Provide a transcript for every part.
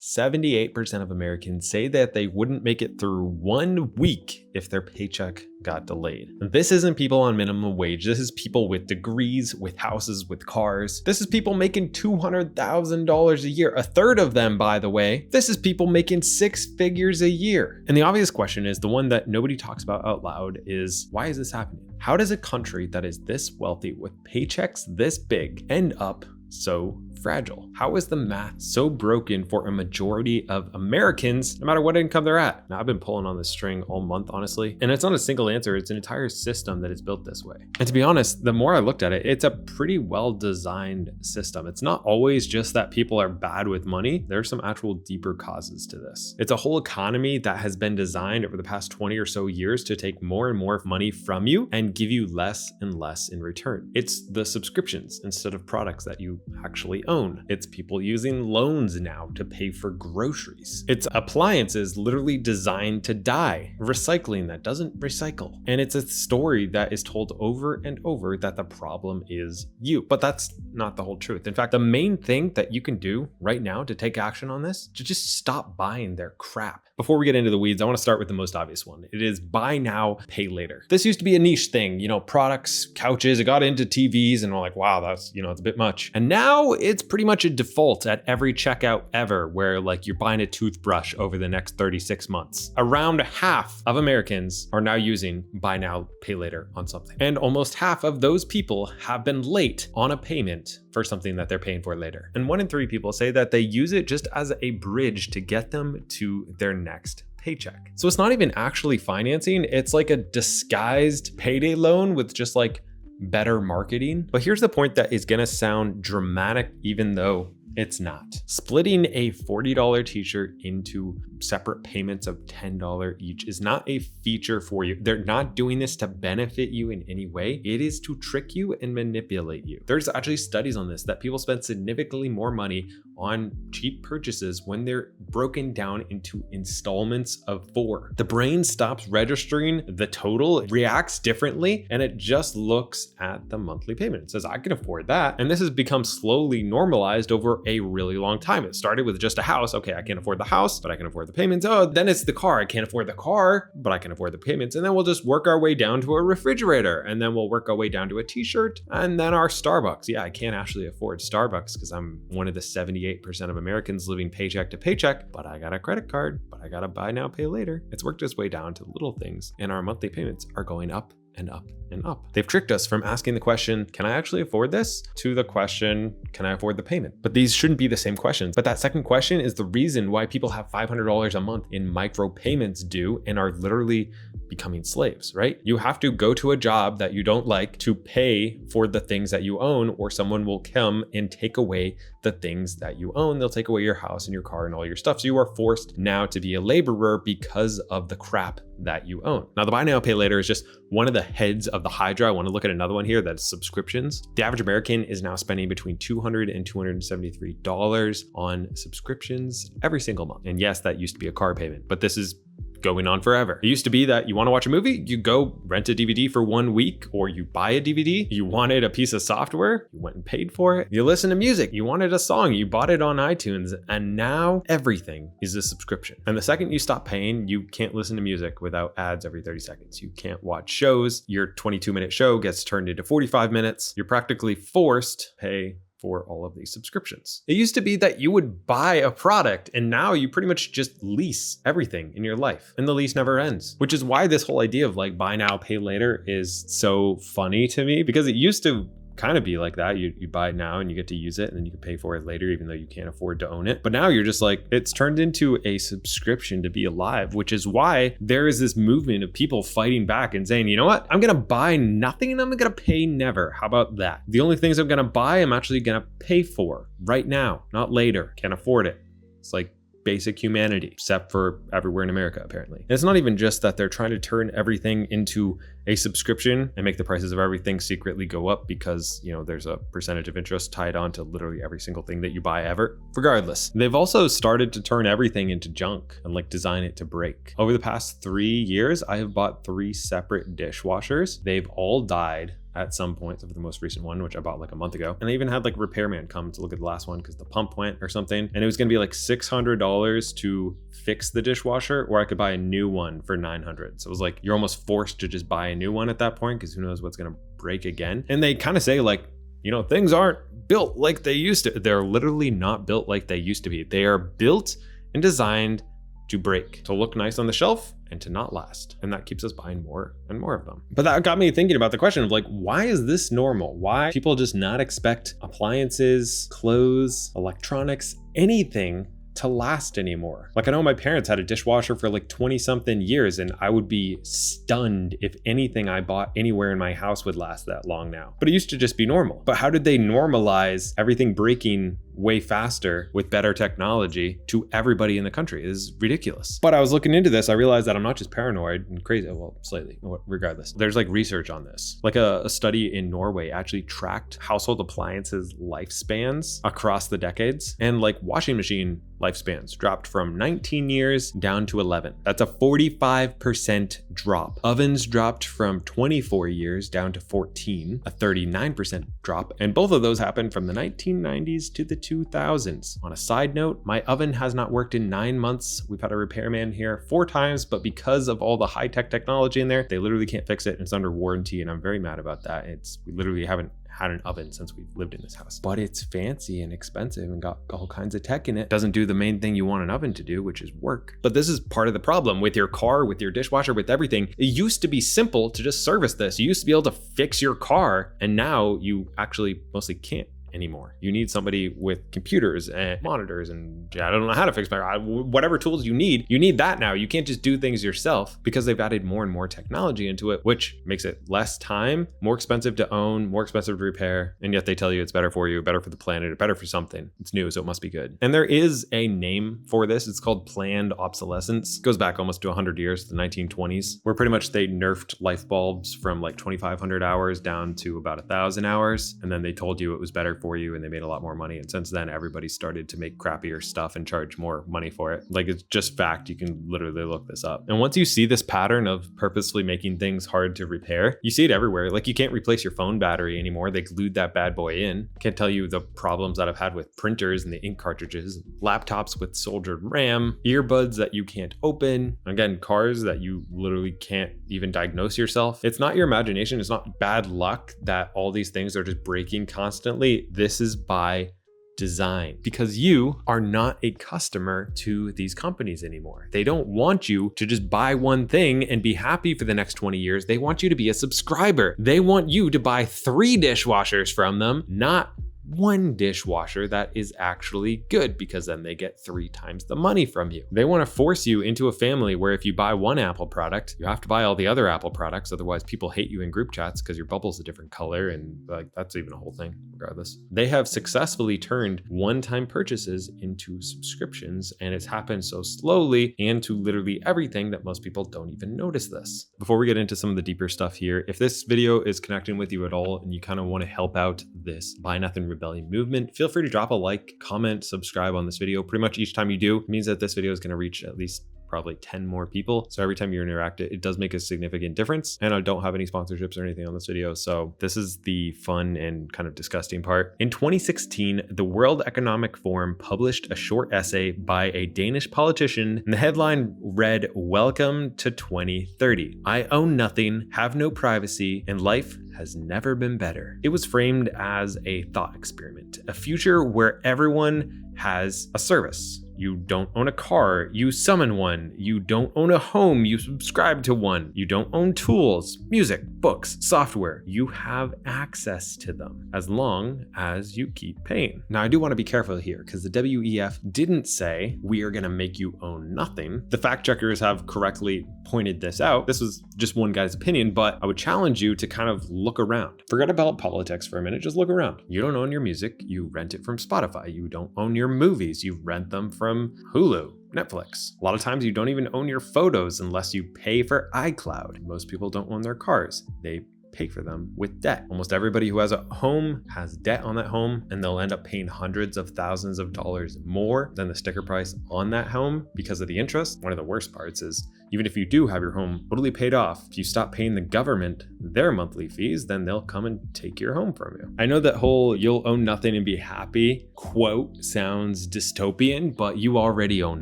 78% of Americans say that they wouldn't make it through 1 week if their paycheck got delayed. And this isn't people on minimum wage. This is people with degrees, with houses, with cars. This is people making $200,000 a year. A third of them, by the way, this is people making 6 figures a year. And the obvious question is, the one that nobody talks about out loud, is why is this happening? How does a country that is this wealthy with paychecks this big end up so fragile? How is the math so broken for a majority of Americans, no matter what income they're at? Now, I've been pulling on this string all month, honestly, and it's not a single answer. It's an entire system that is built this way. And to be honest, the more I looked at it, it's a pretty well-designed system. It's not always just that people are bad with money. There are some actual deeper causes to this. It's a whole economy that has been designed over the past 20 or so years to take more and more money from you and give you less and less in return. It's the subscriptions instead of products that you actually own. It's people using loans now to pay for groceries. It's appliances literally designed to die, recycling that doesn't recycle. And it's a story that is told over and over that the problem is you. But that's not the whole truth. In fact, the main thing that you can do right now to take action on this, to just stop buying their crap. Before we get into the weeds, I want to start with the most obvious one. It is buy now, pay later. This used to be a niche thing, products, couches, it got into TVs, and we're like, wow, that's, it's a bit much. And now it's pretty much a default at every checkout ever, where like you're buying a toothbrush over the next 36 months. Around half of Americans are now using buy now, pay later on something. And almost half of those people have been late on a payment for something that they're paying for later. And 1 in 3 people say that they use it just as a bridge to get them to their next paycheck. So it's not even actually financing. It's like a disguised payday loan with just like better marketing. But here's the point that is gonna sound dramatic, even though it's not. Splitting a $40 t-shirt into separate payments of $10 each is not a feature for you. They're not doing this to benefit you in any way. It is to trick you and manipulate you. There's actually studies on this that people spend significantly more money on cheap purchases when they're broken down into installments of 4. The brain stops registering the total, it reacts differently, and it just looks at the monthly payment. It says, I can afford that. And this has become slowly normalized over a really long time. It started with just a house. Okay, I can't afford the house, but I can afford the payments. Oh, then it's the car. I can't afford the car, but I can afford the payments. And then we'll just work our way down to a refrigerator. And then we'll work our way down to a t-shirt and then our Starbucks. Yeah, I can't actually afford Starbucks because I'm one of the 78% of Americans living paycheck to paycheck, but I got a credit card, but I got to buy now, pay later. It's worked its way down to little things, and our monthly payments are going up and up and up. They've tricked us from asking the question, can I actually afford this? To the question, can I afford the payment? But these shouldn't be the same questions. But that second question is the reason why people have $500 a month in micro payments due and are literally becoming slaves, right? You have to go to a job that you don't like to pay for the things that you own, or someone will come and take away the things that you own. They'll take away your house and your car and all your stuff. So you are forced now to be a laborer because of the crap that you own. Now, the buy now, pay later is just one of the heads of the Hydra. I want to look at another one here, that's subscriptions. The average American is now spending between $200 and $273 on subscriptions every single month. And yes, that used to be a car payment, but this is going on forever. It used to be that you want to watch a movie, you go rent a DVD for 1 week, or you buy a DVD. You wanted a piece of software, you went and paid for it. You listen to music, you wanted a song, you bought it on iTunes, and now everything is a subscription. And the second you stop paying, you can't listen to music without ads every 30 seconds. You can't watch shows. Your 22-minute show gets turned into 45 minutes. You're practically forced to pay for all of these subscriptions. It used to be that you would buy a product, and now you pretty much just lease everything in your life, and the lease never ends, which is why this whole idea of like buy now, pay later is so funny to me, because it used to kind of be like that. You buy it now and you get to use it, and then you can pay for it later, even though you can't afford to own it. But now you're just like, it's turned into a subscription to be alive, which is why there is this movement of people fighting back and saying, you know what? I'm going to buy nothing and I'm going to pay never. How about that? The only things I'm going to buy, I'm actually going to pay for right now, not later. Can't afford it. It's like basic humanity, except for everywhere in America, apparently. And it's not even just that they're trying to turn everything into a subscription and make the prices of everything secretly go up because, there's a percentage of interest tied on to literally every single thing that you buy ever. Regardless, they've also started to turn everything into junk and like design it to break. Over the past 3 years, I have bought 3 separate dishwashers. They've all died at some point, for the most recent one, which I bought like a month ago. And they even had like a repairman come to look at the last one because the pump went or something. And it was gonna be like $600 to fix the dishwasher, or I could buy a new one for $900. So it was like, you're almost forced to just buy a new one at that point because who knows what's gonna break again. And they kind of say like, you know, things aren't built like they used to. They're literally not built like they used to be. They are built and designed to break, to look nice on the shelf, and to not last. And that keeps us buying more and more of them. But that got me thinking about the question of like, why is this normal? Why people just not expect appliances, clothes, electronics, anything to last anymore? Like, I know my parents had a dishwasher for like 20 something years, and I would be stunned if anything I bought anywhere in my house would last that long now. But it used to just be normal. But how did they normalize everything breaking way faster with better technology to everybody in the country? It is ridiculous. But I was looking into this, I realized that I'm not just paranoid and crazy, well, slightly, regardless. There's like research on this. Like a study in Norway actually tracked household appliances lifespans across the decades, and like washing machine lifespans dropped from 19 years down to 11. That's a 45% drop. Ovens dropped from 24 years down to 14, a 39% drop. And both of those happened from the 1990s to the 2000s. On a side note, my oven has not worked in 9 months. We've had a repairman here 4 times, but because of all the high-tech technology in there, they literally can't fix it. It's under warranty, and I'm very mad about that. We literally haven't had an oven since we've lived in this house. But it's fancy and expensive and got all kinds of tech in it. Doesn't do the main thing you want an oven to do, which is work. But this is part of the problem with your car, with your dishwasher, with everything. It used to be simple to just service this. You used to be able to fix your car, and now you actually mostly can't anymore. You need somebody with computers and monitors, and I don't know how to fix my car. Whatever tools you need that now. You can't just do things yourself because they've added more and more technology into it, which makes it less time, more expensive to own, more expensive to repair, and yet they tell you it's better for you, better for the planet, better for something. It's new, so it must be good. And there is a name for this. It's called planned obsolescence. It goes back almost to 100 years, the 1920s, where pretty much they nerfed light bulbs from like 2,500 hours down to about 1,000 hours, and then they told you it was better for you, and they made a lot more money. And since then, everybody started to make crappier stuff and charge more money for it. Like, it's just fact. You can literally look this up. And once you see this pattern of purposefully making things hard to repair, you see it everywhere. Like, you can't replace your phone battery anymore. They glued that bad boy in. Can't tell you the problems that I've had with printers and the ink cartridges, laptops with soldered RAM, earbuds that you can't open, again, cars that you literally can't even diagnose yourself. It's not your imagination. It's not bad luck that all these things are just breaking constantly. This is by design, because you are not a customer to these companies anymore. They don't want you to just buy one thing and be happy for the next 20 years. They want you to be a subscriber. They want you to buy 3 dishwashers from them, not one dishwasher that is actually good, because then they get 3 times the money from you. They want to force you into a family where if you buy one Apple product, you have to buy all the other Apple products. Otherwise, people hate you in group chats because your bubble's a different color, and like that's even a whole thing regardless. They have successfully turned one-time purchases into subscriptions, and it's happened so slowly and to literally everything that most people don't even notice this. Before we get into some of the deeper stuff here, if this video is connecting with you at all and you kind of want to help out this Buy Nothing Rebellion movement, feel free to drop a like, comment, subscribe on this video. Pretty much each time you do, it means that this video is going to reach at least probably 10 more people. So every time you interact, it does make a significant difference. And I don't have any sponsorships or anything on this video. So this is the fun and kind of disgusting part. In 2016, the World Economic Forum published a short essay by a Danish politician, and the headline read, "Welcome to 2030. I own nothing, have no privacy, and life has never been better." It was framed as a thought experiment, a future where everyone has a service. You don't own a car, you summon one. You don't own a home, you subscribe to one. You don't own tools, music, books, software. You have access to them as long as you keep paying. Now, I do want to be careful here because the WEF didn't say we are going to make you own nothing. The fact checkers have correctly pointed this out. This was just one guy's opinion, but I would challenge you to kind of look around. Forget about politics for a minute, just look around. You don't own your music, you rent it from Spotify. You don't own your movies, you rent them from Hulu, Netflix. A lot of times you don't even own your photos unless you pay for iCloud. Most people don't own their cars. They pay for them with debt. Almost everybody who has a home has debt on that home, and they'll end up paying hundreds of thousands of dollars more than the sticker price on that home because of the interest. One of the worst parts is even if you do have your home totally paid off, if you stop paying the government their monthly fees, then they'll come and take your home from you. I know that whole "you'll own nothing and be happy" quote sounds dystopian, but you already own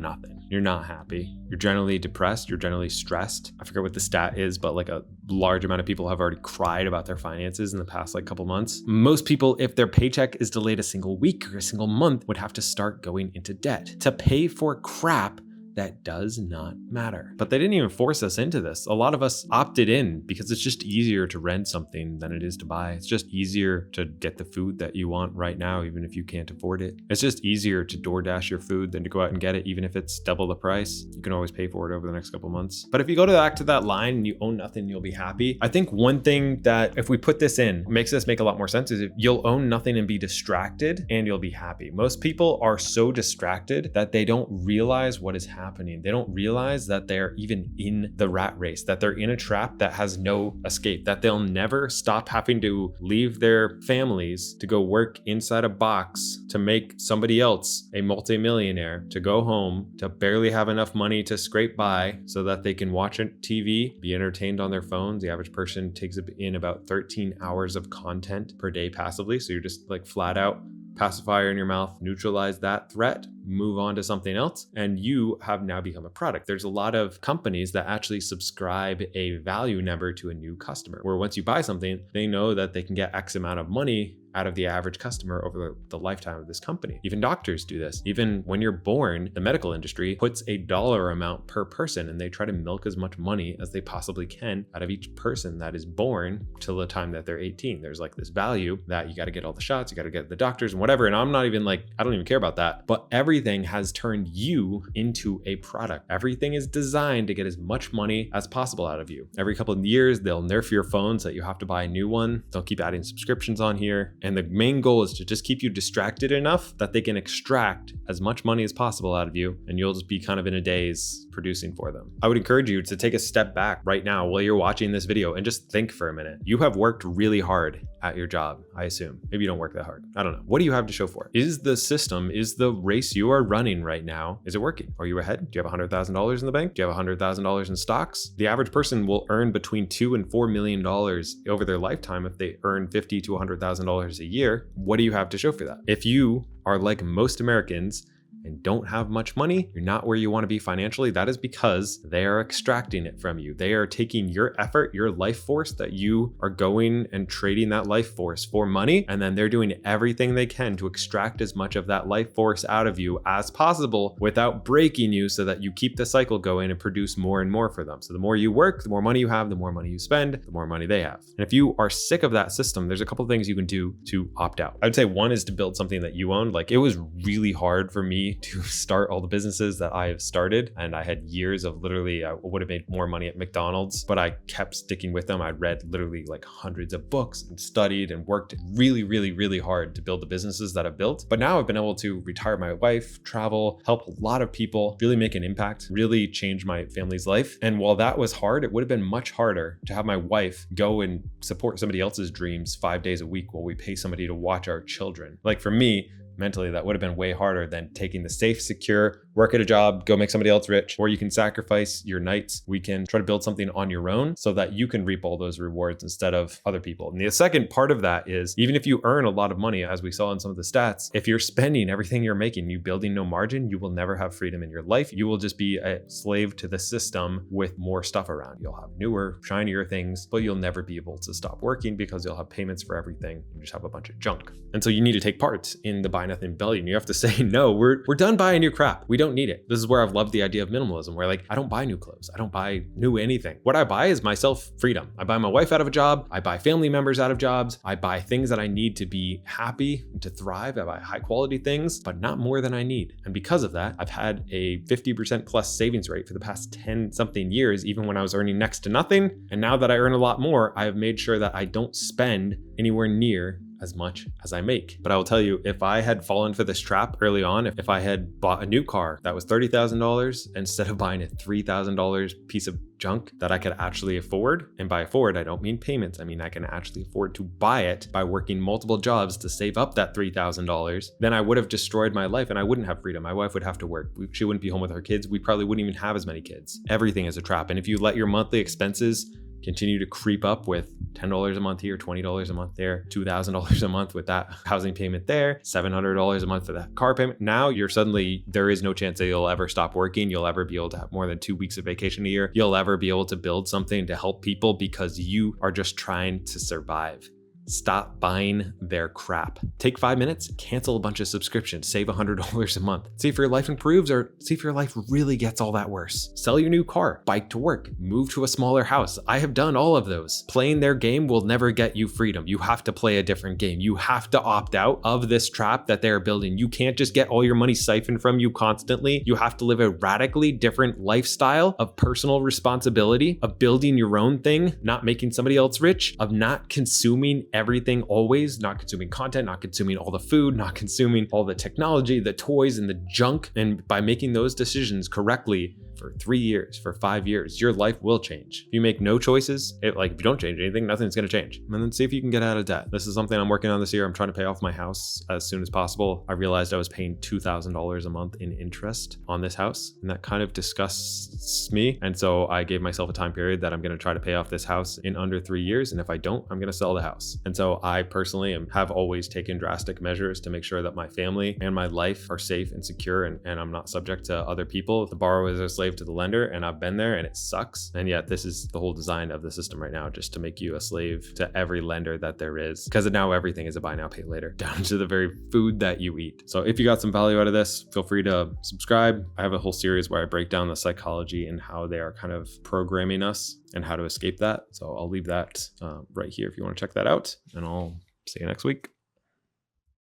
nothing. You're not happy. You're generally depressed. You're generally stressed. I forget what the stat is, but like a large amount of people have already cried about their finances in the past couple months. Most people, if their paycheck is delayed a single week or a single month, would have to start going into debt to pay for crap that does not matter. But they didn't even force us into this. A lot of us opted in because it's just easier to rent something than it is to buy. It's just easier to get the food that you want right now, even if you can't afford it. It's just easier to DoorDash your food than to go out and get it, even if it's double the price. You can always pay for it over the next couple months. But if you go back to that line and you own nothing, you'll be happy. I think one thing that if we put this in makes this make a lot more sense is if you'll own nothing and be distracted and you'll be happy. Most people are so distracted that they don't realize what is happening. They don't realize that they're even in the rat race, that they're in a trap that has no escape, that they'll never stop having to leave their families to go work inside a box to make somebody else a multimillionaire, to go home, to barely have enough money to scrape by so that they can watch TV, be entertained on their phones. The average person takes in about 13 hours of content per day passively. So you're just flat out pacifier in your mouth, neutralize that threat, move on to something else, and you have now become a product. There's a lot of companies that actually subscribe a value number to a new customer, where once you buy something, they know that they can get X amount of money out of the average customer over the lifetime of this company. Even doctors do this. Even when you're born, the medical industry puts a dollar amount per person, and they try to milk as much money as they possibly can out of each person that is born till the time that they're 18. There's this value that you got to get all the shots, you got to get the doctors and whatever. And I'm not even I don't even care about that. But everything has turned you into a product. Everything is designed to get as much money as possible out of you. Every couple of years, they'll nerf your phone so that you have to buy a new one. They'll keep adding subscriptions on here. And the main goal is to just keep you distracted enough that they can extract as much money as possible out of you, and you'll just be kind of in a daze producing for them. I would encourage you to take a step back right now while you're watching this video and just think for a minute. You have worked really hard at your job, I assume. Maybe you don't work that hard. I don't know. What do you have to show for it? Is the system, is the race you are running right now, is it working? Are you ahead? Do you have $100,000 in the bank? Do you have $100,000 in stocks? The average person will earn between $2 and $4 million over their lifetime if they earn $50,000 to $100,000 a year. What do you have to show for that? If you are like most Americans and don't have much money, you're not where you want to be financially, that is because they are extracting it from you. They are taking your effort, your life force that you are going and trading that life force for money, and then they're doing everything they can to extract as much of that life force out of you as possible without breaking you, so that you keep the cycle going and produce more and more for them. So the more you work, the more money you have, the more money you spend, the more money they have. And if you are sick of that system, there's a couple of things you can do to opt out. I would say one is to build something that you own. It was really hard for me to start all the businesses that I have started, and I had years of literally, I would have made more money at McDonald's, but I kept sticking with them. I read literally hundreds of books and studied and worked really, really, really hard to build the businesses that I've built. But now I've been able to retire my wife, travel, help a lot of people, really make an impact, really change my family's life. And while that was hard, it would have been much harder to have my wife go and support somebody else's dreams 5 days a week while we pay somebody to watch our children. For me, mentally, that would have been way harder than taking the safe, secure, work at a job, go make somebody else rich, or you can sacrifice your nights. We can try to build something on your own so that you can reap all those rewards instead of other people. And the second part of that is, even if you earn a lot of money, as we saw in some of the stats, if you're spending everything you're making, you building no margin, you will never have freedom in your life. You will just be a slave to the system with more stuff around. You'll have newer, shinier things, but you'll never be able to stop working because you'll have payments for everything. You just have a bunch of junk. And so you need to take part in the buy nothing rebellion. You have to say, no, we're done buying new crap. We don't need it. This is where I've loved the idea of minimalism, where I don't buy new clothes. I don't buy new anything. What I buy is myself freedom. I buy my wife out of a job. I buy family members out of jobs. I buy things that I need to be happy and to thrive. I buy high quality things, but not more than I need. And because of that, I've had a 50% plus savings rate for the past 10 something years, even when I was earning next to nothing. And now that I earn a lot more, I have made sure that I don't spend anywhere near as much as I make. But I will tell you, if I had fallen for this trap early on, if I had bought a new car that was $30,000 instead of buying a $3,000 piece of junk that I could actually afford, and by afford, I don't mean payments, I mean I can actually afford to buy it by working multiple jobs to save up that $3,000, then I would have destroyed my life and I wouldn't have freedom. My wife would have to work. She wouldn't be home with her kids. We probably wouldn't even have as many kids. Everything is a trap. And if you let your monthly expenses continue to creep up with $10 a month here, $20 a month there, $2,000 a month with that housing payment there, $700 a month for that car payment. Now there is no chance that you'll ever stop working. You'll ever be able to have more than 2 weeks of vacation a year. You'll ever be able to build something to help people because you are just trying to survive. Stop buying their crap. Take 5 minutes, cancel a bunch of subscriptions, save $100 a month. See if your life improves or see if your life really gets all that worse. Sell your new car, bike to work, move to a smaller house. I have done all of those. Playing their game will never get you freedom. You have to play a different game. You have to opt out of this trap that they're building. You can't just get all your money siphoned from you constantly. You have to live a radically different lifestyle of personal responsibility, of building your own thing, not making somebody else rich, of not consuming everything always, not consuming content, not consuming all the food, not consuming all the technology, the toys and the junk. And by making those decisions correctly for 3 years, for 5 years, your life will change. If you make no choices, if you don't change anything, nothing's going to change. And then see if you can get out of debt. This is something I'm working on this year. I'm trying to pay off my house as soon as possible. I realized I was paying $2,000 a month in interest on this house, and that kind of disgusts me. And so I gave myself a time period that I'm going to try to pay off this house in under 3 years. And if I don't, I'm going to sell the house. And so I personally have always taken drastic measures to make sure that my family and my life are safe and secure, and I'm not subject to other people. The borrower is a slave to the lender, and I've been there and it sucks. And yet this is the whole design of the system right now, just to make you a slave to every lender that there is, because now everything is a buy now, pay later, down to the very food that you eat. So if you got some value out of this, feel free to subscribe. I have a whole series where I break down the psychology and how they are kind of programming us and how to escape that. So I'll leave that right here if you want to check that out, and I'll see you next week.